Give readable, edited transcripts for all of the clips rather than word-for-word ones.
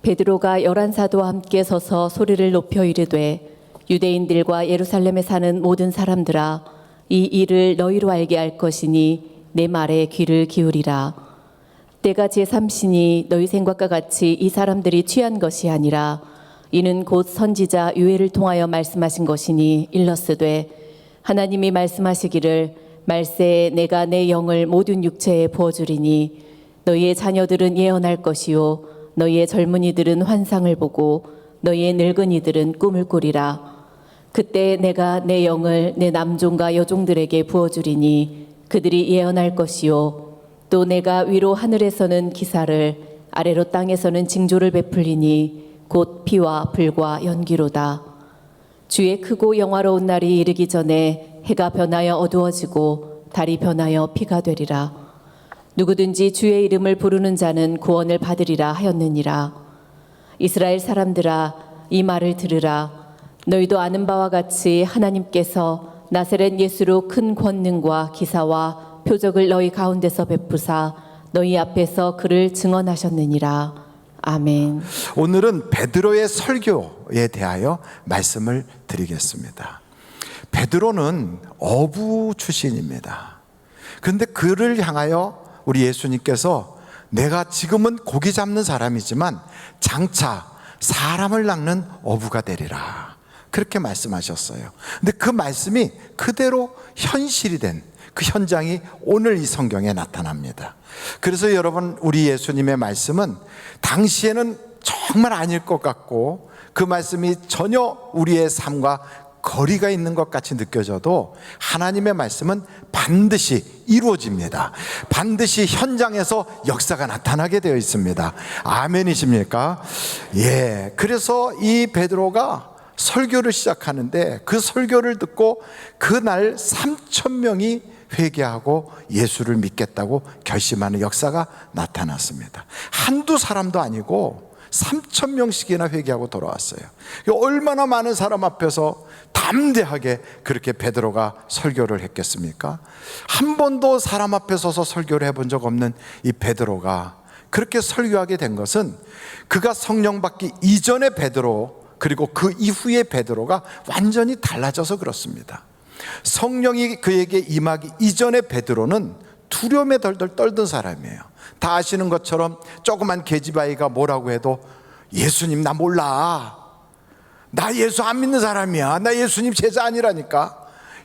베드로가 11사도와 함께 서서 소리를 높여 이르되 유대인들과 예루살렘에 사는 모든 사람들아, 이 일을 너희로 알게 할 것이니 내 말에 귀를 기울이라. 때가 제3시니 너희 생각과 같이 이 사람들이 취한 것이 아니라 이는 곧 선지자 요엘을 통하여 말씀하신 것이니 일렀으되 하나님이 말씀하시기를 말세에 내가 내 영을 모든 육체에 부어주리니 너희의 자녀들은 예언할 것이요 너희의 젊은이들은 환상을 보고 너희의 늙은이들은 꿈을 꾸리라. 그때 내가 내 영을 내 남종과 여종들에게 부어주리니 그들이 예언할 것이요 또 내가 위로 하늘에서는 기사를 아래로 땅에서는 징조를 베풀리니 곧 피와 불과 연기로다. 주의 크고 영화로운 날이 이르기 전에 해가 변하여 어두워지고 달이 변하여 피가 되리라. 누구든지 주의 이름을 부르는 자는 구원을 받으리라 하였느니라. 이스라엘 사람들아, 이 말을 들으라. 너희도 아는 바와 같이 하나님께서 나사렛 예수로 큰 권능과 기사와 표적을 너희 가운데서 베푸사 너희 앞에서 그를 증언하셨느니라. 아멘. 오늘은 베드로의 설교에 대하여 말씀을 드리겠습니다. 베드로는 어부 출신입니다. 그런데 그를 향하여 우리 예수님께서 내가 지금은 고기 잡는 사람이지만 장차 사람을 낚는 어부가 되리라, 그렇게 말씀하셨어요. 근데 그 말씀이 그대로 현실이 된 그 현장이 오늘 이 성경에 나타납니다. 그래서 여러분, 우리 예수님의 말씀은 당시에는 정말 아닐 것 같고 그 말씀이 전혀 우리의 삶과 거리가 있는 것 같이 느껴져도 하나님의 말씀은 반드시 이루어집니다. 반드시 현장에서 역사가 나타나게 되어 있습니다. 아멘이십니까? 예. 그래서 이 베드로가 설교를 시작하는데 그 설교를 듣고 그날 3,000명이 회개하고 예수를 믿겠다고 결심하는 역사가 나타났습니다. 한두 사람도 아니고 3,000명씩이나 회개하고 돌아왔어요. 얼마나 많은 사람 앞에서 담대하게 그렇게 베드로가 설교를 했겠습니까? 한 번도 사람 앞에 서서 설교를 해본 적 없는 이 베드로가 그렇게 설교하게 된 것은 그가 성령 받기 이전의 베드로 그리고 그 이후의 베드로가 완전히 달라져서 그렇습니다. 성령이 그에게 임하기 이전의 베드로는 두려움에 덜덜 떨던 사람이에요. 다 아시는 것처럼 조그만 계집아이가 뭐라고 해도 예수님 나 몰라, 나 예수 안 믿는 사람이야, 나 예수님 제자 아니라니까,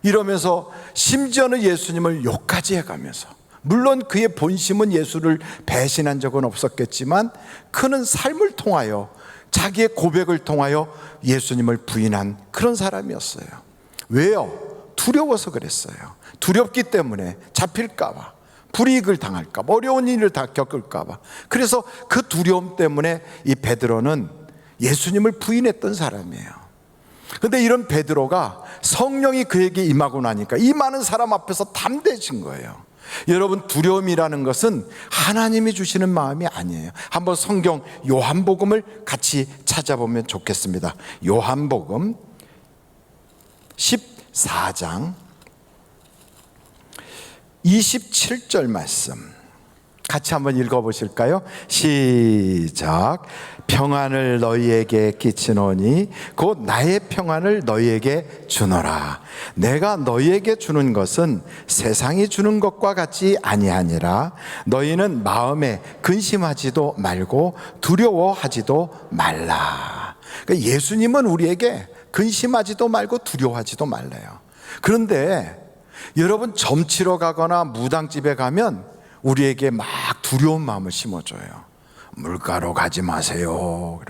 이러면서 심지어는 예수님을 욕까지 해가면서, 물론 그의 본심은 예수를 배신한 적은 없었겠지만 그는 삶을 통하여 자기의 고백을 통하여 예수님을 부인한 그런 사람이었어요. 왜요? 두려워서 그랬어요. 두렵기 때문에 잡힐까봐, 불이익을 당할까봐, 어려운 일을 다 겪을까봐. 그래서 그 두려움 때문에 이 베드로는 예수님을 부인했던 사람이에요. 그런데 이런 베드로가 성령이 그에게 임하고 나니까 이 많은 사람 앞에서 담대해진 거예요. 여러분, 두려움이라는 것은 하나님이 주시는 마음이 아니에요. 한번 성경 요한복음을 같이 찾아보면 좋겠습니다. 요한복음 14장 27절 말씀 같이 한번 읽어보실까요? 시작. 평안을 너희에게 끼치노니 곧 나의 평안을 너희에게 주노라. 내가 너희에게 주는 것은 세상이 주는 것과 같이 아니하니라. 너희는 마음에 근심하지도 말고 두려워하지도 말라. 그러니까 예수님은 우리에게 근심하지도 말고 두려워하지도 말래요. 그런데 여러분, 점치러 가거나 무당집에 가면 우리에게 막 두려운 마음을 심어줘요. 물가로 가지 마세요.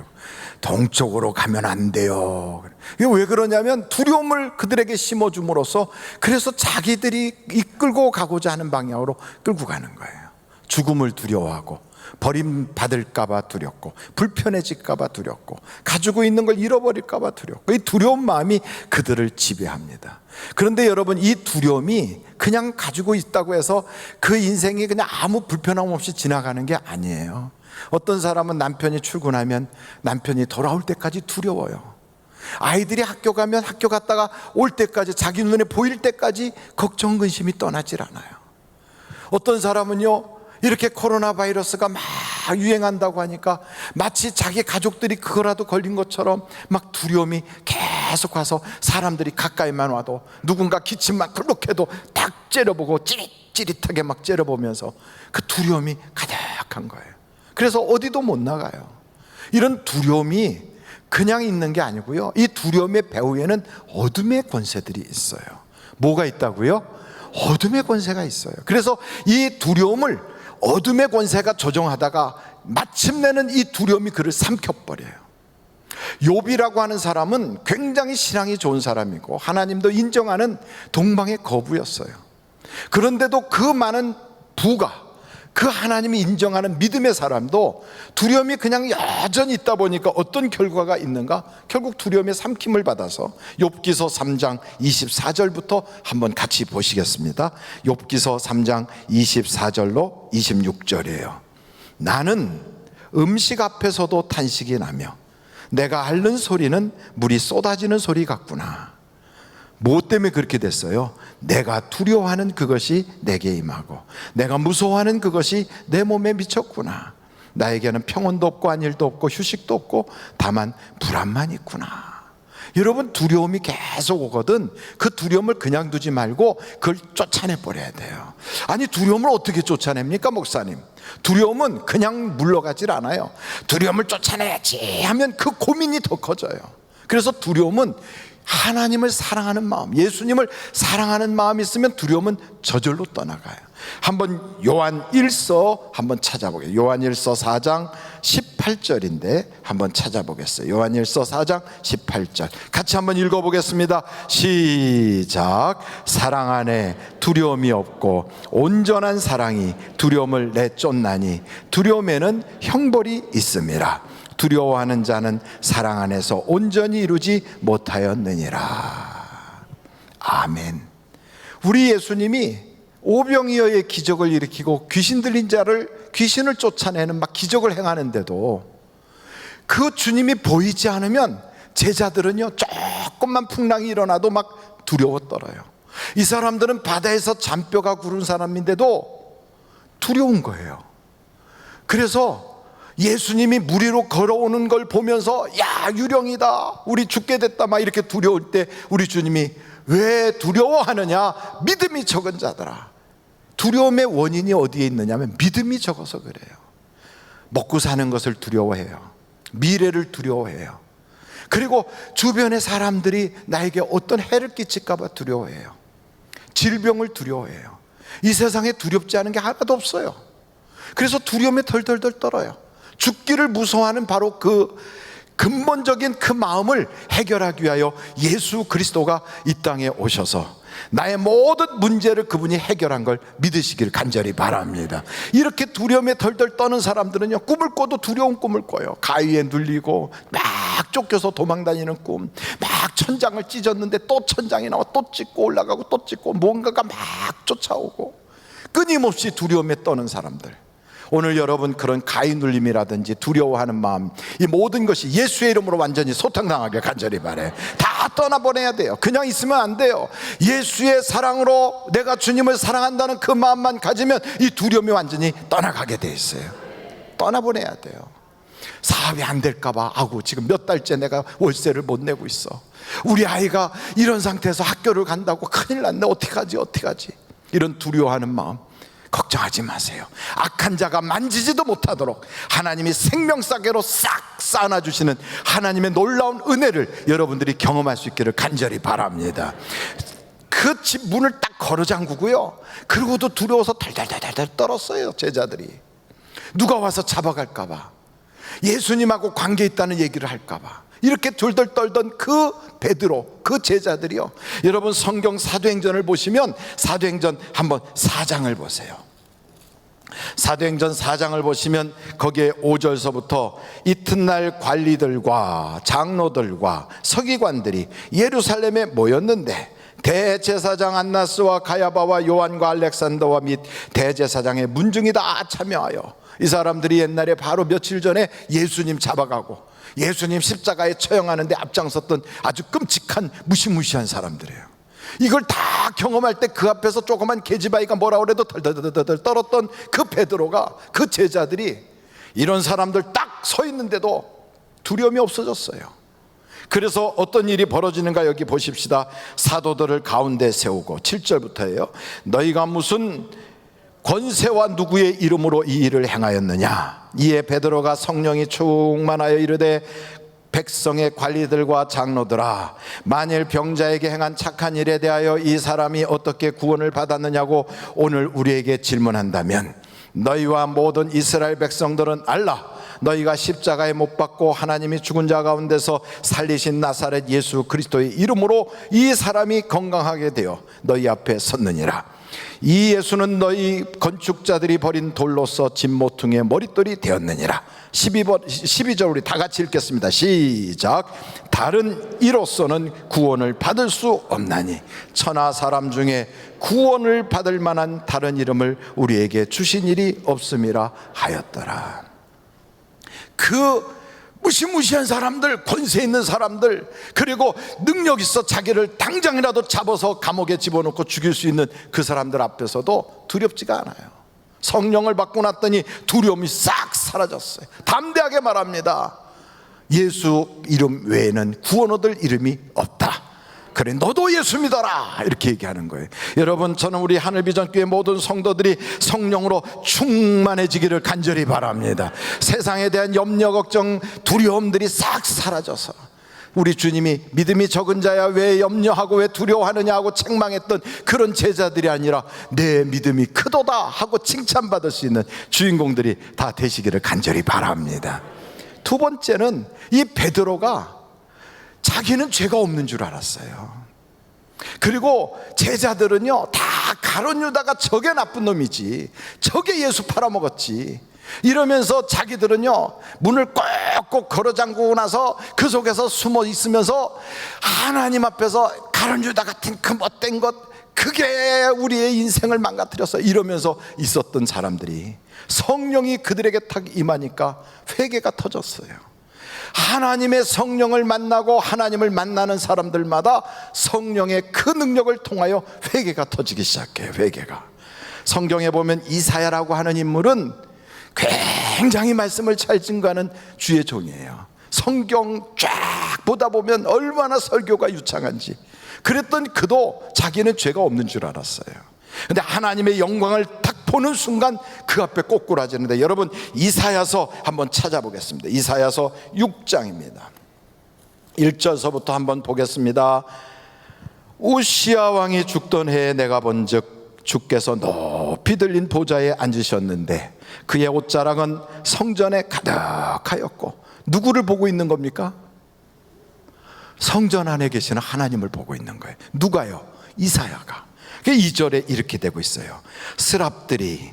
동쪽으로 가면 안 돼요. 이게 왜 그러냐면 두려움을 그들에게 심어줌으로써 그래서 자기들이 이끌고 가고자 하는 방향으로 끌고 가는 거예요. 죽음을 두려워하고 버림받을까봐 두렵고 불편해질까봐 두렵고 가지고 있는 걸 잃어버릴까봐 두렵고 이 두려운 마음이 그들을 지배합니다. 그런데 여러분, 이 두려움이 그냥 가지고 있다고 해서 그 인생이 그냥 아무 불편함 없이 지나가는 게 아니에요. 어떤 사람은 남편이 출근하면 남편이 돌아올 때까지 두려워요. 아이들이 학교 가면 학교 갔다가 올 때까지, 자기 눈에 보일 때까지 걱정 근심이 떠나질 않아요. 어떤 사람은요, 이렇게 코로나 바이러스가 막 유행한다고 하니까 마치 자기 가족들이 그거라도 걸린 것처럼 막 두려움이 계속 와서 사람들이 가까이만 와도 누군가 기침만 그렇게도 딱 째려보고 찌릿찌릿하게 막 째려보면서 그 두려움이 가득한 거예요. 그래서 어디도 못 나가요. 이런 두려움이 그냥 있는 게 아니고요, 이 두려움의 배후에는 어둠의 권세들이 있어요. 뭐가 있다고요? 어둠의 권세가 있어요. 그래서 이 두려움을 어둠의 권세가 조종하다가 마침내는 이 두려움이 그를 삼켜버려요. 욥이라고 하는 사람은 굉장히 신앙이 좋은 사람이고 하나님도 인정하는 동방의 거부였어요. 그런데도 그 많은 부가, 그 하나님이 인정하는 믿음의 사람도 두려움이 그냥 여전히 있다 보니까 어떤 결과가 있는가? 결국 두려움에 삼킴을 받아서 욥기서 3장 24절부터 한번 같이 보시겠습니다. 욥기서 3장 24절로 26절이에요. 나는 음식 앞에서도 탄식이 나며 내가 앓는 소리는 물이 쏟아지는 소리 같구나. 무엇 때문에 그렇게 됐어요? 내가 두려워하는 그것이 내게 임하고 내가 무서워하는 그것이 내 몸에 미쳤구나. 나에게는 평온도 없고 안일도 없고 휴식도 없고 다만 불안만 있구나. 여러분, 두려움이 계속 오거든 그 두려움을 그냥 두지 말고 그걸 쫓아내버려야 돼요. 아니, 두려움을 어떻게 쫓아냅니까, 목사님? 두려움은 그냥 물러가질 않아요. 두려움을 쫓아내야지 하면 그 고민이 더 커져요. 그래서 두려움은 하나님을 사랑하는 마음, 예수님을 사랑하는 마음이 있으면 두려움은 저절로 떠나가요. 한번 요한 1서 한번 찾아보겠습니다. 요한 1서 4장 18절인데 한번 찾아보겠어요. 요한 1서 4장 18절 같이 한번 읽어보겠습니다. 시작. 사랑 안에 두려움이 없고 온전한 사랑이 두려움을 내쫓나니 두려움에는 형벌이 있음이라. 두려워하는 자는 사랑 안에서 온전히 이루지 못하였느니라. 아멘. 우리 예수님이 오병이어의 기적을 일으키고 귀신 들린 자를 귀신을 쫓아내는 막 기적을 행하는데도 그 주님이 보이지 않으면 제자들은요, 조금만 풍랑이 일어나도 막 두려워 떨어요. 이 사람들은 바다에서 잔뼈가 구른 사람인데도 두려운 거예요. 그래서 예수님이 물 위로 걸어오는 걸 보면서 야, 유령이다, 우리 죽게 됐다 막 이렇게 두려울 때 우리 주님이 왜 두려워하느냐? 믿음이 적은 자들아. 두려움의 원인이 어디에 있느냐면 믿음이 적어서 그래요. 먹고 사는 것을 두려워해요. 미래를 두려워해요. 그리고 주변의 사람들이 나에게 어떤 해를 끼칠까 봐 두려워해요. 질병을 두려워해요. 이 세상에 두렵지 않은 게 하나도 없어요. 그래서 두려움에 덜덜덜 떨어요. 죽기를 무서워하는 바로 그 근본적인 그 마음을 해결하기 위하여 예수 그리스도가 이 땅에 오셔서 나의 모든 문제를 그분이 해결한 걸 믿으시길 간절히 바랍니다. 이렇게 두려움에 덜덜 떠는 사람들은요, 꿈을 꿔도 두려운 꿈을 꿔요. 가위에 눌리고 막 쫓겨서 도망다니는 꿈, 막 천장을 찢었는데 또 천장이 나와 또 찢고 올라가고 또 찢고 뭔가가 막 쫓아오고 끊임없이 두려움에 떠는 사람들. 오늘 여러분 그런 가위 눌림이라든지 두려워하는 마음, 이 모든 것이 예수의 이름으로 완전히 소탕당하게 간절히 바라요. 다 떠나보내야 돼요. 그냥 있으면 안 돼요. 예수의 사랑으로 내가 주님을 사랑한다는 그 마음만 가지면 이 두려움이 완전히 떠나가게 돼 있어요. 떠나보내야 돼요. 사업이 안 될까봐, 아고 지금 몇 달째 내가 월세를 못 내고 있어. 우리 아이가 이런 상태에서 학교를 간다고 큰일 났네. 어떡하지 어떡하지. 이런 두려워하는 마음 걱정하지 마세요. 악한 자가 만지지도 못하도록 하나님이 생명싸개로 싹 쌓아주시는 하나님의 놀라운 은혜를 여러분들이 경험할 수 있기를 간절히 바랍니다. 그 집 문을 딱 걸어 잠그고요, 그러고도 두려워서 달달달달 떨었어요. 제자들이 누가 와서 잡아갈까봐, 예수님하고 관계 있다는 얘기를 할까봐 이렇게 돌돌 떨던 그 베드로, 그 제자들이요, 여러분 성경 사도행전을 보시면 사도행전 한번 4장을 보세요. 사도행전 4장을 보시면 거기에 5절서부터 이튿날 관리들과 장로들과 서기관들이 예루살렘에 모였는데 대제사장 안나스와 가야바와 요한과 알렉산더와 및 대제사장의 문중이 다 참여하여, 이 사람들이 옛날에 바로 며칠 전에 예수님 잡아가고 예수님 십자가에 처형하는데 앞장섰던 아주 끔찍한 무시무시한 사람들이에요. 이걸 다 경험할 때 그 앞에서 조그만 계집아이가 뭐라 그래도 덜덜덜덜 떨었던 그 베드로가, 그 제자들이 이런 사람들 딱 서 있는데도 두려움이 없어졌어요. 그래서 어떤 일이 벌어지는가 여기 보십시다. 사도들을 가운데 세우고 7절부터예요. 너희가 무슨 권세와 누구의 이름으로 이 일을 행하였느냐. 이에 베드로가 성령이 충만하여 이르되 백성의 관리들과 장로들아, 만일 병자에게 행한 착한 일에 대하여 이 사람이 어떻게 구원을 받았느냐고 오늘 우리에게 질문한다면 너희와 모든 이스라엘 백성들은 알라. 너희가 십자가에 못 박고 하나님이 죽은 자 가운데서 살리신 나사렛 예수 그리스도의 이름으로 이 사람이 건강하게 되어 너희 앞에 섰느니라. 이 예수는 너희 건축자들이 버린 돌로서 진모퉁이의 머릿돌이 되었느니라. 12절 우리 다 같이 읽겠습니다. 시작. 다른 이로서는 구원을 받을 수 없나니 천하 사람 중에 구원을 받을 만한 다른 이름을 우리에게 주신 일이 없음이라 하였더라. 그 무시무시한 사람들, 권세 있는 사람들, 그리고 능력 있어 자기를 당장이라도 잡아서 감옥에 집어넣고 죽일 수 있는 그 사람들 앞에서도 두렵지가 않아요. 성령을 받고 났더니 두려움이 싹 사라졌어요. 담대하게 말합니다. 예수 이름 외에는 구원 얻을 이름이 없다. 그래 너도 예수 믿어라, 이렇게 얘기하는 거예요. 여러분, 저는 우리 하늘비전교회 모든 성도들이 성령으로 충만해지기를 간절히 바랍니다. 세상에 대한 염려, 걱정, 두려움들이 싹 사라져서 우리 주님이 믿음이 적은 자야 왜 염려하고 왜 두려워하느냐 하고 책망했던 그런 제자들이 아니라 내 믿음이 크도다 하고 칭찬받을 수 있는 주인공들이 다 되시기를 간절히 바랍니다. 두 번째는 이 베드로가 자기는 죄가 없는 줄 알았어요. 그리고 제자들은요 다 가룟 유다가 저게 나쁜 놈이지, 저게 예수 팔아먹었지 이러면서 자기들은요 문을 꼭꼭 걸어 잠그고 나서 그 속에서 숨어 있으면서 하나님 앞에서 가룟 유다 같은 그 못된 것, 그게 우리의 인생을 망가뜨렸어 이러면서 있었던 사람들이 성령이 그들에게 탁 임하니까 회개가 터졌어요. 하나님의 성령을 만나고 하나님을 만나는 사람들마다 성령의 그 능력을 통하여 회개가 터지기 시작해요. 회개가. 성경에 보면 이사야라고 하는 인물은 굉장히 말씀을 잘 증거하는 주의 종이에요. 성경 쫙 보다 보면 얼마나 설교가 유창한지. 그랬던 그도 자기는 죄가 없는 줄 알았어요. 근데 하나님의 영광을 딱 보는 순간 그 앞에 꼬꾸라지는데, 여러분 이사야서 한번 찾아보겠습니다. 이사야서 6장입니다 1절서부터 한번 보겠습니다. 우시야 왕이 죽던 해에 내가 본즉 주께서 높이 들린 보좌에 앉으셨는데 그의 옷자락은 성전에 가득하였고, 누구를 보고 있는 겁니까? 성전 안에 계시는 하나님을 보고 있는 거예요. 누가요? 이사야가. 2절에 이렇게 되고 있어요. 스랍들이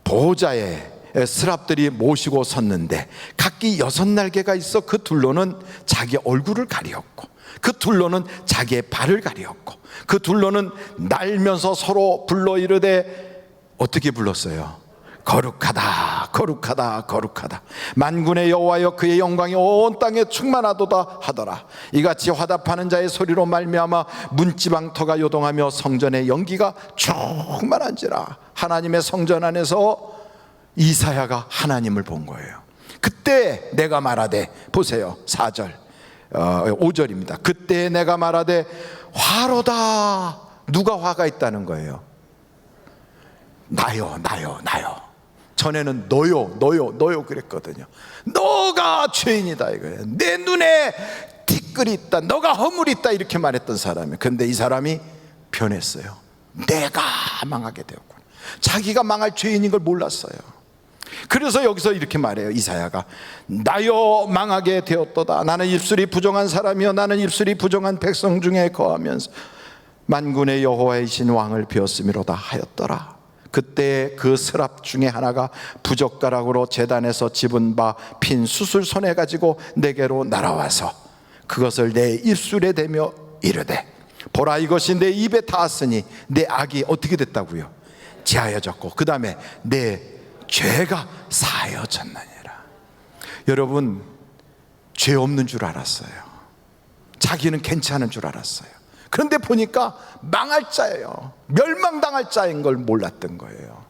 보좌에 스랍들이 모시고 섰는데 각기 6날개가 있어 그 둘로는 자기 얼굴을 가리었고 그 둘로는 자기의 발을 가리었고 그 둘로는 날면서 서로 불러 이르되, 어떻게 불렀어요? 거룩하다 거룩하다 거룩하다, 만군의 여호와여 그의 영광이 온 땅에 충만하도다 하더라. 이같이 화답하는 자의 소리로 말미암아 문지방터가 요동하며 성전의 연기가 충만한지라. 하나님의 성전 안에서 이사야가 하나님을 본 거예요. 그때 내가 말하되, 보세요 4절 5절입니다 그때 내가 말하되 화로다. 누가 화가 있다는 거예요? 나요. 전에는 너요 그랬거든요. 너가 죄인이다 이거예요. 내 눈에 티끌이 있다, 너가 허물이 있다, 이렇게 말했던 사람이에요. 근데 이 사람이 변했어요. 내가 망하게 되었구나. 자기가 망할 죄인인 걸 몰랐어요. 그래서 여기서 이렇게 말해요. 이사야가 나여 망하게 되었도다. 나는 입술이 부정한 사람이여 나는 입술이 부정한 백성 중에 거하면서 만군의 여호와이신 왕을 비었음이로다 하였더라. 그때 그 스랍 중에 하나가 부젓가락으로 제단에서 집은 바 핀 숯을 손에 가지고 내게로 날아와서 그것을 내 입술에 대며 이르되, 보라 이것이 내 입에 닿았으니 내 악이 어떻게 됐다고요? 제하여졌고 그 다음에 내 죄가 사하여졌느니라. 여러분, 죄 없는 줄 알았어요. 자기는 괜찮은 줄 알았어요. 그런데 보니까 망할 자예요. 멸망당할 자인 걸 몰랐던 거예요.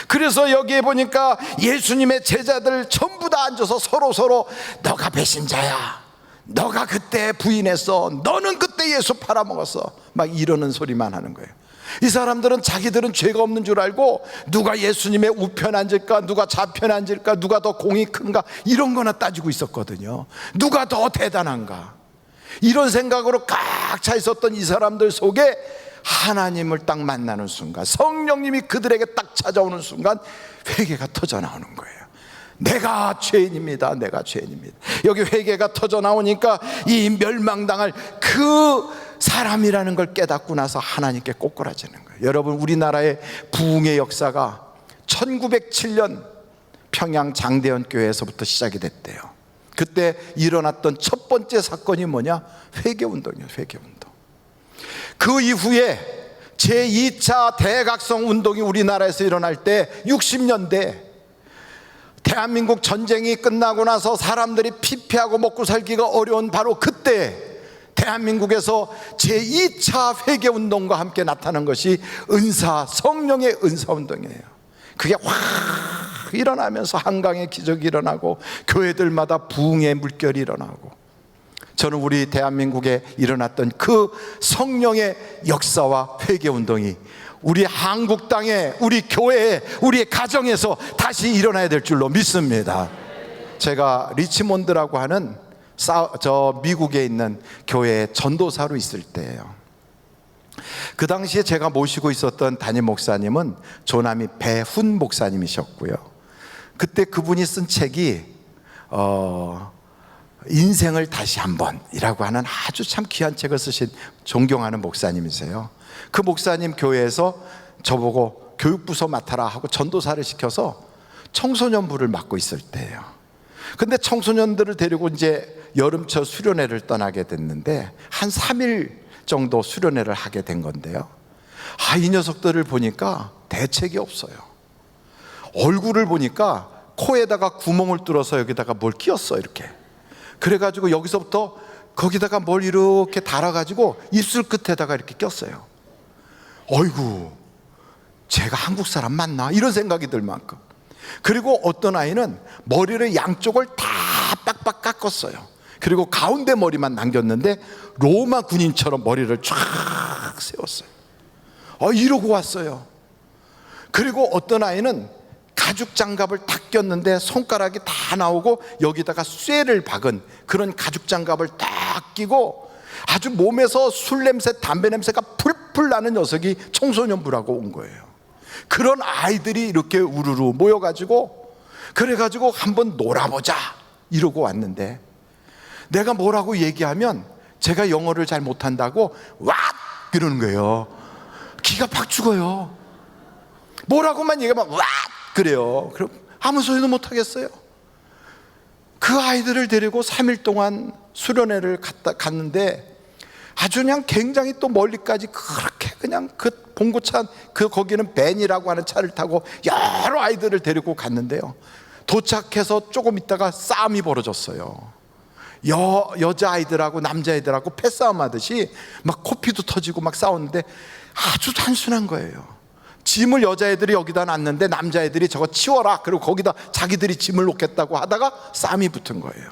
그래서 여기에 보니까 예수님의 제자들 전부 다 앉아서 서로 너가 배신자야, 너가 그때 부인했어, 너는 그때 예수 팔아먹었어, 막 이러는 소리만 하는 거예요. 이 사람들은 자기들은 죄가 없는 줄 알고 누가 예수님의 우편 앉을까, 누가 좌편 앉을까, 누가 더 공이 큰가, 이런 거나 따지고 있었거든요. 누가 더 대단한가, 이런 생각으로 꽉 차 있었던 이 사람들 속에 하나님을 딱 만나는 순간, 성령님이 그들에게 딱 찾아오는 순간 회개가 터져 나오는 거예요. 내가 죄인입니다, 내가 죄인입니다. 여기 회개가 터져 나오니까 이 멸망당할 그 사람이라는 걸 깨닫고 나서 하나님께 꼬꾸라지는 거예요. 여러분, 우리나라의 부흥의 역사가 1907년 평양 장대현 교회에서부터 시작이 됐대요. 그때 일어났던 첫 번째 사건이 뭐냐? 회개운동이에요. 회개운동. 그 이후에 제2차 대각성 운동이 우리나라에서 일어날 때 60년대 대한민국 전쟁이 끝나고 나서 사람들이 피폐하고 먹고 살기가 어려운 바로 그때 대한민국에서 제2차 회개운동과 함께 나타난 것이 성령의 은사운동이에요. 그게 확 일어나면서 한강의 기적이 일어나고 교회들마다 부흥의 물결이 일어나고, 저는 우리 대한민국에 일어났던 그 성령의 역사와 회개운동이 우리 한국 땅에, 우리 교회에, 우리의 가정에서 다시 일어나야 될 줄로 믿습니다. 제가 리치몬드라고 하는 미국에 있는 교회에 전도사로 있을 때예요. 그 당시에 제가 모시고 있었던 담임 목사님은 조남이 배훈 목사님이셨고요. 그때 그분이 쓴 책이 인생을 다시 한번이라고 하는 아주 참 귀한 책을 쓰신 존경하는 목사님이세요. 그 목사님 교회에서 저보고 교육부서 맡아라 하고 전도사를 시켜서 청소년부를 맡고 있을 때예요. 근데 청소년들을 데리고 이제 여름철 수련회를 떠나게 됐는데 한 3일 정도 수련회를 하게 된 건데요. 이 녀석들을 보니까 대책이 없어요. 얼굴을 보니까 코에다가 구멍을 뚫어서 여기다가 뭘 끼웠어, 이렇게. 그래가지고 여기서부터 거기다가 뭘 이렇게 달아가지고 입술 끝에다가 이렇게 꼈어요. 어이구, 제가 한국 사람 맞나? 이런 생각이 들 만큼. 그리고 어떤 아이는 머리를 양쪽을 다 빡빡 깎았어요. 그리고 가운데 머리만 남겼는데 로마 군인처럼 머리를 쫙 세웠어요. 이러고 왔어요. 그리고 어떤 아이는 가죽 장갑을 딱 꼈는데 손가락이 다 나오고 여기다가 쇠를 박은 그런 가죽 장갑을 딱 끼고 아주 몸에서 술 냄새, 담배 냄새가 풀풀 나는 녀석이 청소년부라고 온 거예요. 그런 아이들이 이렇게 우르르 모여가지고, 그래가지고 한번 놀아보자 이러고 왔는데, 내가 뭐라고 얘기하면 제가 영어를 잘 못한다고 What? 그러는 거예요. 기가 팍 죽어요. 뭐라고만 얘기하면 What? 그래요. 그럼 아무 소리도 못하겠어요. 그 아이들을 데리고 3일 동안 수련회를 갔는데 아주 그냥 굉장히 또 멀리까지 그렇게 그냥 그 봉고차, 거기는 벤이라고 하는 차를 타고 여러 아이들을 데리고 갔는데요. 도착해서 조금 있다가 싸움이 벌어졌어요. 여자아이들하고 남자아이들하고 패싸움 하듯이 막 코피도 터지고 막 싸웠는데 아주 단순한 거예요. 짐을 여자애들이 여기다 놨는데 남자애들이 저거 치워라, 그리고 거기다 자기들이 짐을 놓겠다고 하다가 싸움이 붙은 거예요.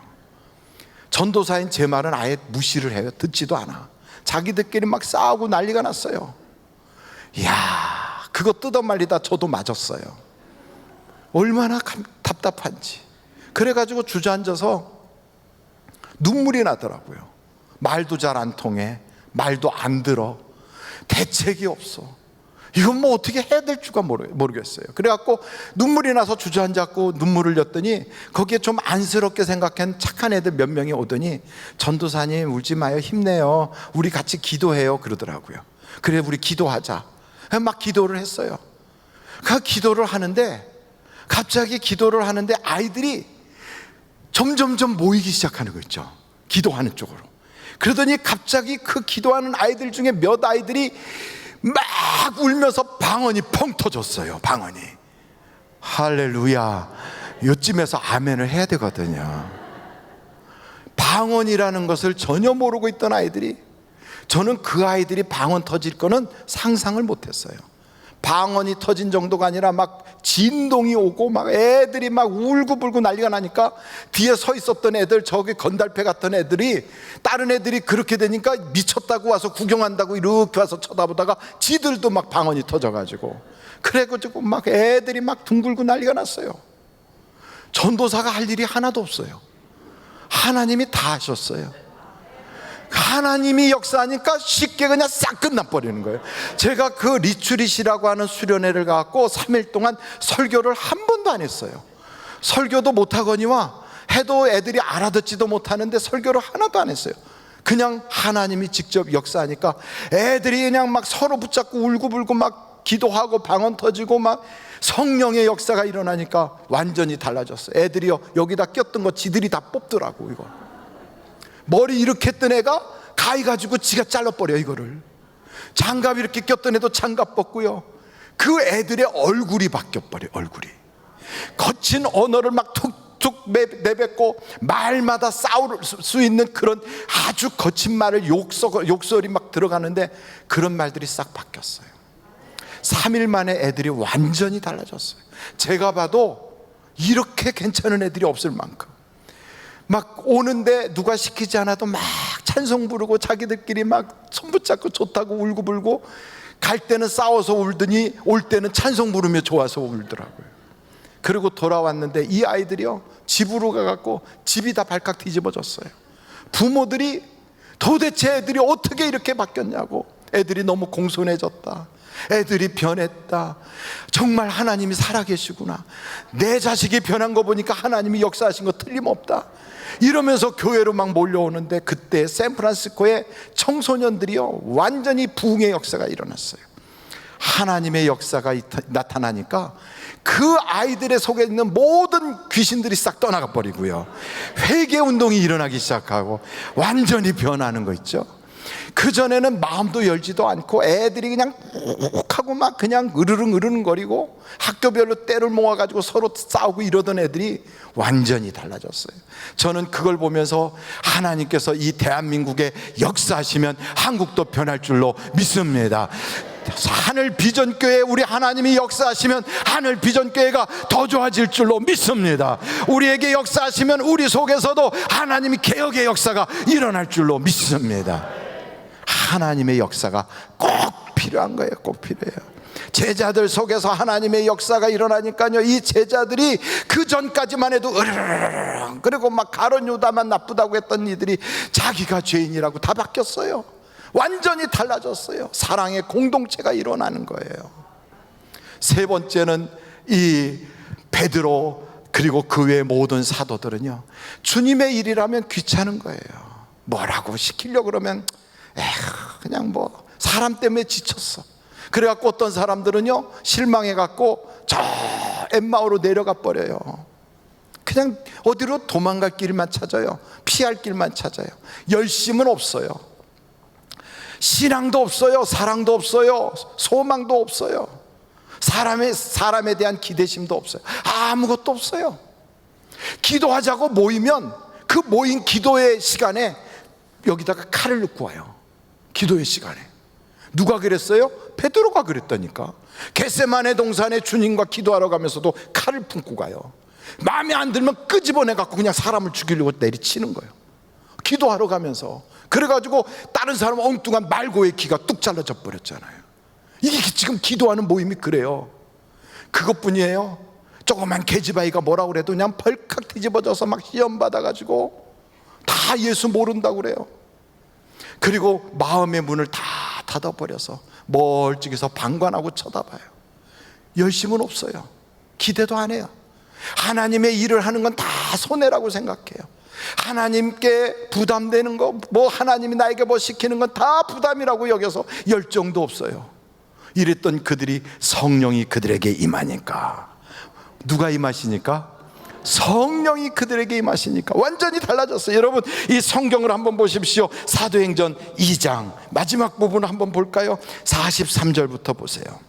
전도사인 제 말은 아예 무시를 해요. 듣지도 않아. 자기들끼리 막 싸우고 난리가 났어요. 이야, 그거 뜯어말리다 저도 맞았어요. 얼마나 답답한지. 그래가지고 주저앉아서 눈물이 나더라고요. 말도 잘 안 통해, 말도 안 들어, 대책이 없어. 이건 뭐 어떻게 해야 될 줄가 모르겠어요. 그래갖고 눈물이 나서 주저앉았고 눈물을 흘렸더니 거기에 좀 안쓰럽게 생각한 착한 애들 몇 명이 오더니 전도사님 울지 마요, 힘내요, 우리 같이 기도해요 그러더라고요. 그래, 우리 기도하자. 막 기도를 했어요. 그 기도를 하는데 갑자기 기도를 하는데 아이들이 점점점 모이기 시작하는 거 있죠. 기도하는 쪽으로. 그러더니 갑자기 그 기도하는 아이들 중에 몇 아이들이 막 울면서 방언이 펑 터졌어요. 방언이. 할렐루야. 요쯤에서 아멘을 해야 되거든요. 방언이라는 것을 전혀 모르고 있던 아이들이 저는 그 아이들이 방언 터질 거는 상상을 못했어요. 방언이 터진 정도가 아니라 막 진동이 오고 막 애들이 막 울고불고 난리가 나니까 뒤에 서 있었던 애들, 저기 건달패 같은 애들이, 다른 애들이 그렇게 되니까 미쳤다고 와서 구경한다고 이렇게 와서 쳐다보다가 지들도 막 방언이 터져가지고, 그래가지고 막 애들이 막 둥글고 난리가 났어요. 전도사가 할 일이 하나도 없어요. 하나님이 다 하셨어요. 하나님이 역사하니까 쉽게 그냥 싹 끝나버리는 거예요. 제가 그 리추릿이라고 하는 수련회를 가고 3일 동안 설교를 한 번도 안 했어요. 설교도 못하거니와 해도 애들이 알아듣지도 못하는데 설교를 하나도 안 했어요. 그냥 하나님이 직접 역사하니까 애들이 그냥 막 서로 붙잡고 울고불고 막 기도하고 방언 터지고 막 성령의 역사가 일어나니까 완전히 달라졌어요. 애들이요, 여기다 꼈던 거 지들이 다 뽑더라고. 이거 머리 이렇게 했던 애가 가위 가지고 지가 잘라버려. 이거를 장갑 이렇게 꼈던 애도 장갑 벗고요, 그 애들의 얼굴이 바뀌어버려. 얼굴이 거친 언어를 막 툭툭 내뱉고 말마다 싸울 수 있는 그런 아주 거친 말을 욕설이 막 들어가는데 그런 말들이 싹 바뀌었어요. 3일 만에 애들이 완전히 달라졌어요. 제가 봐도 이렇게 괜찮은 애들이 없을 만큼 막 오는데 누가 시키지 않아도 막 찬송 부르고 자기들끼리 막 손붙잡고 좋다고 울고불고, 갈 때는 싸워서 울더니 올 때는 찬송 부르며 좋아서 울더라고요. 그리고 돌아왔는데 이 아이들이요, 집으로 가갖고 집이 다 발칵 뒤집어졌어요. 부모들이 도대체 애들이 어떻게 이렇게 바뀌었냐고, 애들이 너무 공손해졌다, 애들이 변했다, 정말 하나님이 살아계시구나, 내 자식이 변한 거 보니까 하나님이 역사하신 거 틀림없다, 이러면서 교회로 막 몰려오는데, 그때 샌프란시스코의 청소년들이요 완전히 부흥의 역사가 일어났어요. 하나님의 역사가 나타나니까 그 아이들의 속에 있는 모든 귀신들이 싹 떠나가 버리고요, 회개 운동이 일어나기 시작하고 완전히 변하는 거 있죠. 그전에는 마음도 열지도 않고 애들이 그냥 욱하고 막 그냥 으르릉 거리고 학교별로 때를 모아가지고 서로 싸우고 이러던 애들이 완전히 달라졌어요. 저는 그걸 보면서 하나님께서 이 대한민국에 역사하시면 한국도 변할 줄로 믿습니다. 하늘 비전교회 우리 하나님이 역사하시면 하늘 비전교회가 더 좋아질 줄로 믿습니다. 우리에게 역사하시면 우리 속에서도 하나님이 개혁의 역사가 일어날 줄로 믿습니다. 하나님의 역사가 꼭 필요한 거예요. 꼭 필요해요. 제자들 속에서 하나님의 역사가 일어나니까요, 이 제자들이 그 전까지만 해도 으르르르 그리고 막 가룟 유다만 나쁘다고 했던 이들이 자기가 죄인이라고 다 바뀌었어요. 완전히 달라졌어요. 사랑의 공동체가 일어나는 거예요. 세 번째는 이 베드로 그리고 그 외의 모든 사도들은요, 주님의 일이라면 귀찮은 거예요. 뭐라고 시키려고 그러면 그냥 뭐 사람 때문에 지쳤어. 그래갖고 어떤 사람들은요 실망해갖고 저 엠마오로 내려가 버려요. 그냥 어디로 도망갈 길만 찾아요. 피할 길만 찾아요. 열심은 없어요. 신앙도 없어요. 사랑도 없어요. 소망도 없어요. 사람에 대한 기대심도 없어요. 아무것도 없어요. 기도하자고 모이면 그 모인 기도의 시간에 여기다가 칼을 넣고 와요. 기도의 시간에. 누가 그랬어요? 베드로가 그랬다니까. 겟세마네 동산에 주님과 기도하러 가면서도 칼을 품고 가요. 마음에 안 들면 끄집어내 갖고 그냥 사람을 죽이려고 내리치는 거예요. 기도하러 가면서. 그래가지고 다른 사람 엉뚱한 말고의 귀가 뚝 잘라져 버렸잖아요. 이게 지금 기도하는 모임이 그래요. 그것뿐이에요. 조그만 계집아이가 뭐라고 그래도 그냥 벌컥 뒤집어져서 막 시험 받아가지고 다 예수 모른다고 그래요. 그리고 마음의 문을 다 닫아버려서 멀찍이서 방관하고 쳐다봐요. 열심은 없어요. 기대도 안 해요. 하나님의 일을 하는 건 다 손해라고 생각해요. 하나님께 부담되는 거, 뭐 하나님이 나에게 뭐 시키는 건 다 부담이라고 여겨서 열정도 없어요. 이랬던 그들이 성령이 그들에게 임하니까, 누가 임하시니까? 성령이 그들에게 임하시니까 완전히 달라졌어요. 여러분, 이 성경을 한번 보십시오. 사도행전 2장 마지막 부분 한번 볼까요? 43절부터 보세요.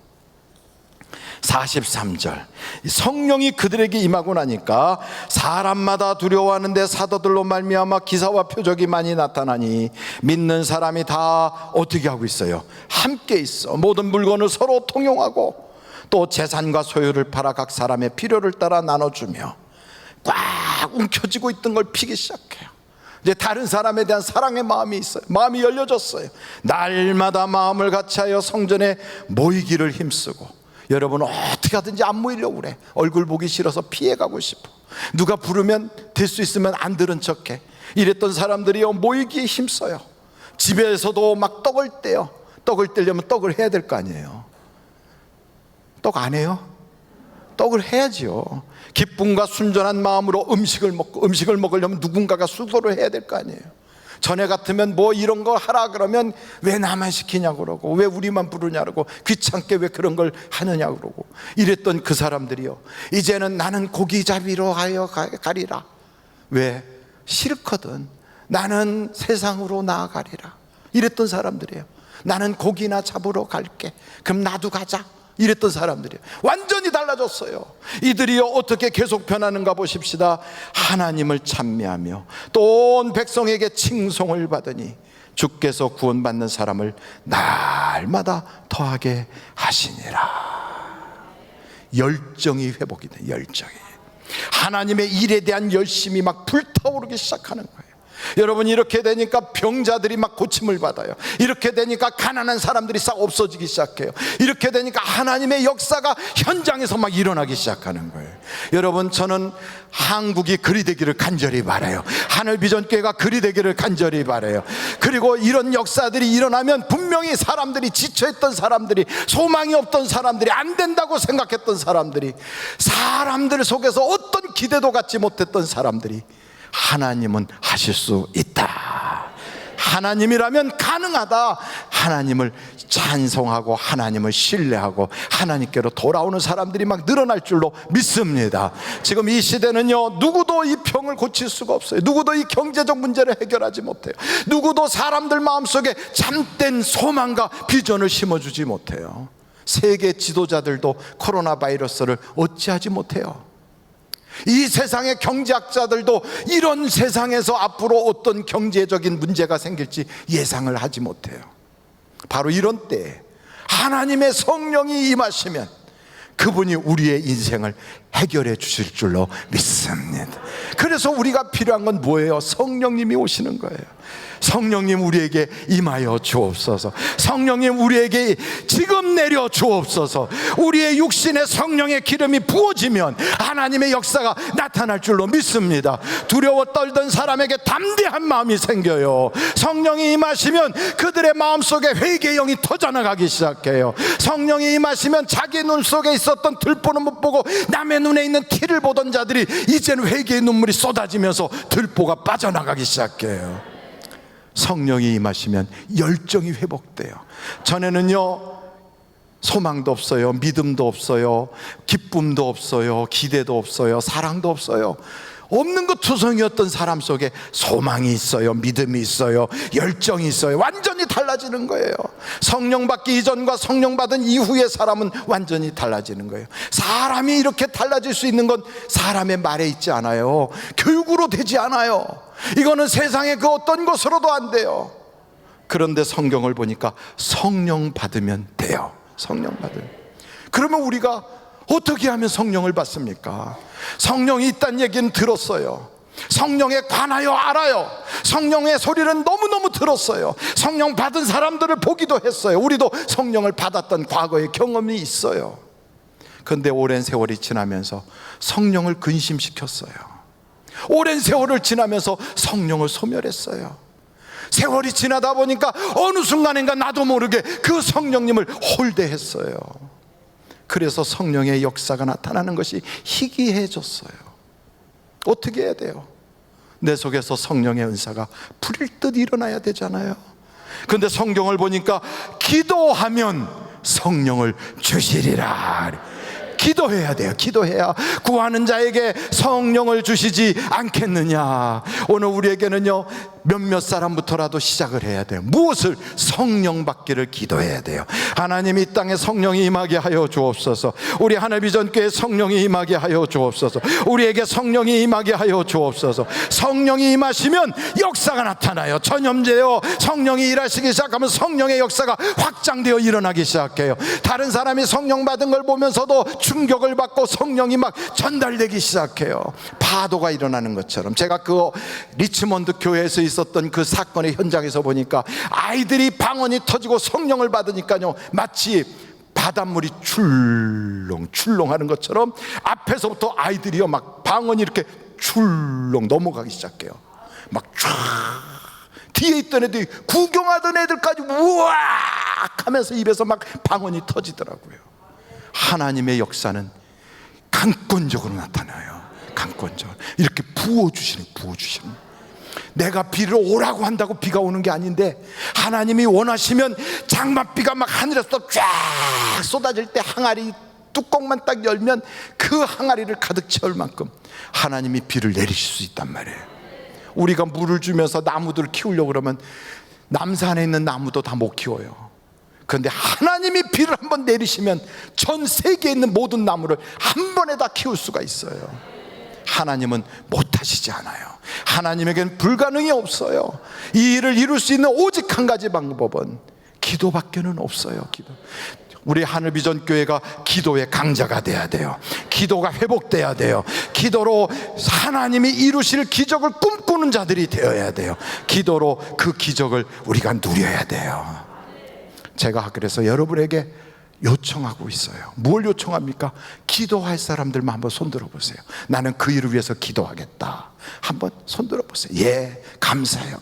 43절, 성령이 그들에게 임하고 나니까 사람마다 두려워하는데 사도들로 말미암아 기사와 표적이 많이 나타나니 믿는 사람이 다 어떻게 하고 있어요? 함께 있어 모든 물건을 서로 통용하고 또 재산과 소유를 팔아 각 사람의 필요를 따라 나눠주며 꽉 움켜쥐고 있던 걸 피기 시작해요. 이제 다른 사람에 대한 사랑의 마음이 있어요. 마음이 열려졌어요. 날마다 마음을 같이하여 성전에 모이기를 힘쓰고, 여러분 어떻게 하든지 안 모이려고 그래. 얼굴 보기 싫어서 피해가고 싶어. 누가 부르면 될 수 있으면 안 들은 척해. 이랬던 사람들이요 모이기에 힘써요. 집에서도 막 떡을 떼요. 떡을 떼려면 떡을 해야 될 거 아니에요. 떡 안 해요? 떡을 해야지요. 기쁨과 순전한 마음으로 음식을 먹고, 음식을 먹으려면 누군가가 수고를 해야 될 거 아니에요. 전에 같으면 뭐 이런 거 하라 그러면 왜 나만 시키냐고 그러고, 왜 우리만 부르냐고, 귀찮게 왜 그런 걸 하느냐고 그러고 이랬던 그 사람들이요 이제는 나는 고기 잡이러 가리라. 왜? 싫거든. 나는 세상으로 나아가리라. 이랬던 사람들이에요. 나는 고기나 잡으러 갈게. 그럼 나도 가자. 이랬던 사람들이에요. 완전히 달라졌어요. 이들이요 어떻게 계속 변하는가 보십시다. 하나님을 찬미하며 또 온 백성에게 칭송을 받으니 주께서 구원받는 사람을 날마다 더하게 하시니라. 열정이 회복이 돼. 열정이, 하나님의 일에 대한 열심이 막 불타오르기 시작하는 거예요. 여러분 이렇게 되니까 병자들이 막 고침을 받아요. 이렇게 되니까 가난한 사람들이 싹 없어지기 시작해요. 이렇게 되니까 하나님의 역사가 현장에서 막 일어나기 시작하는 거예요. 여러분 저는 한국이 그리 되기를 간절히 바라요. 하늘비전교회가 그리 되기를 간절히 바라요. 그리고 이런 역사들이 일어나면 분명히 사람들이, 지쳐있던 사람들이, 소망이 없던 사람들이, 안 된다고 생각했던 사람들이, 사람들 속에서 어떤 기대도 갖지 못했던 사람들이 하나님은 하실 수 있다, 하나님이라면 가능하다, 하나님을 찬송하고 하나님을 신뢰하고 하나님께로 돌아오는 사람들이 막 늘어날 줄로 믿습니다. 지금 이 시대는요 누구도 이 병을 고칠 수가 없어요. 누구도 이 경제적 문제를 해결하지 못해요. 누구도 사람들 마음속에 참된 소망과 비전을 심어주지 못해요. 세계 지도자들도 코로나 바이러스를 어찌하지 못해요. 이 세상의 경제학자들도 이런 세상에서 앞으로 어떤 경제적인 문제가 생길지 예상을 하지 못해요. 바로 이런 때에 하나님의 성령이 임하시면 그분이 우리의 인생을 해결해 주실 줄로 믿습니다. 그래서 우리가 필요한 건 뭐예요? 성령님이 오시는 거예요. 성령님 우리에게 임하여 주옵소서. 성령님 우리에게 지금 내려 주옵소서. 우리의 육신에 성령의 기름이 부어지면 하나님의 역사가 나타날 줄로 믿습니다. 두려워 떨던 사람에게 담대한 마음이 생겨요. 성령이 임하시면 그들의 마음속에 회개의 영이 터져나가기 시작해요. 성령이 임하시면 자기 눈 속에 있었던 들보는 못 보고 남의 눈에 있는 티를 보던 자들이 이제는 회개의 눈물이 쏟아지면서 들보가 빠져나가기 시작해요. 성령이 임하시면 열정이 회복돼요. 전에는요 소망도 없어요, 믿음도 없어요, 기쁨도 없어요, 기대도 없어요, 사랑도 없어요. 없는 것 투성이었던 사람 속에 소망이 있어요, 믿음이 있어요, 열정이 있어요. 완전히 달라지는 거예요. 성령 받기 이전과 성령 받은 이후의 사람은 완전히 달라지는 거예요. 사람이 이렇게 달라질 수 있는 건 사람의 말에 있지 않아요. 교육으로 되지 않아요. 이거는 세상의 그 어떤 것으로도 안 돼요. 그런데 성경을 보니까 성령 받으면 돼요. 성령 받으면. 그러면 우리가 어떻게 하면 성령을 받습니까? 성령이 있다는 얘기는 들었어요. 성령에 관하여 알아요. 성령의 소리는 너무너무 들었어요. 성령 받은 사람들을 보기도 했어요. 우리도 성령을 받았던 과거의 경험이 있어요. 그런데 오랜 세월이 지나면서 성령을 근심시켰어요. 오랜 세월을 지나면서 성령을 소멸했어요. 세월이 지나다 보니까 어느 순간인가 나도 모르게 그 성령님을 홀대했어요. 그래서 성령의 역사가 나타나는 것이 희귀해졌어요. 어떻게 해야 돼요? 내 속에서 성령의 은사가 불일 듯 일어나야 되잖아요. 그런데 성경을 보니까 기도하면 성령을 주시리라. 기도해야 돼요. 기도해야 구하는 자에게 성령을 주시지 않겠느냐. 오늘 우리에게는요 몇몇 사람부터라도 시작을 해야 돼요. 무엇을? 성령 받기를 기도해야 돼요. 하나님, 이 땅에 성령이 임하게 하여 주옵소서. 우리 하늘비전교회 성령이 임하게 하여 주옵소서. 우리에게 성령이 임하게 하여 주옵소서. 성령이 임하시면 역사가 나타나요. 전염되어 성령이 일하시기 시작하면 성령의 역사가 확장되어 일어나기 시작해요. 다른 사람이 성령 받은 걸 보면서도 충격을 받고 성령이 막 전달되기 시작해요. 파도가 일어나는 것처럼. 제가 그 리치몬드 교회에서 있었던 그 사건의 현장에서 보니까 아이들이 방언이 터지고 성령을 받으니까요, 마치 바닷물이 출렁출렁 하는 것처럼 앞에서부터 아이들이요 막 방언이 이렇게 출렁 넘어가기 시작해요. 막 쫙 뒤에 있던 애들이, 구경하던 애들까지 우악 하면서 입에서 막 방언이 터지더라고요. 하나님의 역사는 강권적으로 나타나요. 강권적으로 이렇게 부어주시는. 내가 비를 오라고 한다고 비가 오는 게 아닌데, 하나님이 원하시면 장맛비가 막 하늘에서 쫙 쏟아질 때 항아리 뚜껑만 딱 열면 그 항아리를 가득 채울 만큼 하나님이 비를 내리실 수 있단 말이에요. 우리가 물을 주면서 나무들을 키우려고 그러면 남산에 있는 나무도 다 못 키워요. 그런데 하나님이 비를 한번 내리시면 전 세계에 있는 모든 나무를 한 번에 다 키울 수가 있어요. 하나님은 못하시지 않아요. 하나님에게는 불가능이 없어요. 이 일을 이룰 수 있는 오직 한 가지 방법은 기도밖에는 없어요. 기도. 우리 하늘비전교회가 기도의 강자가 돼야 돼요. 기도가 회복돼야 돼요. 기도로 하나님이 이루실 기적을 꿈꾸는 자들이 되어야 돼요. 기도로 그 기적을 우리가 누려야 돼요. 제가 그래서 여러분에게 요청하고 있어요. 뭘 요청합니까? 기도할 사람들만 한번 손들어 보세요. 나는 그 일을 위해서 기도하겠다. 한번 손들어 보세요. 예, 감사해요.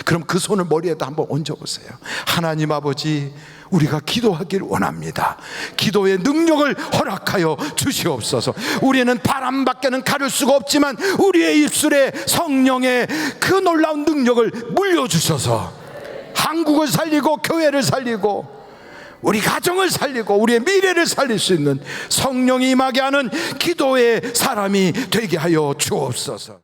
그럼 그 손을 머리에다 한번 얹어 보세요. 하나님 아버지, 우리가 기도하기를 원합니다. 기도의 능력을 허락하여 주시옵소서. 우리는 바람밖에는 가릴 수가 없지만 우리의 입술에 성령의 그 놀라운 능력을 물려주셔서 한국을 살리고 교회를 살리고 우리 가정을 살리고 우리의 미래를 살릴 수 있는 성령이 임하게 하는 기도의 사람이 되게 하여 주옵소서.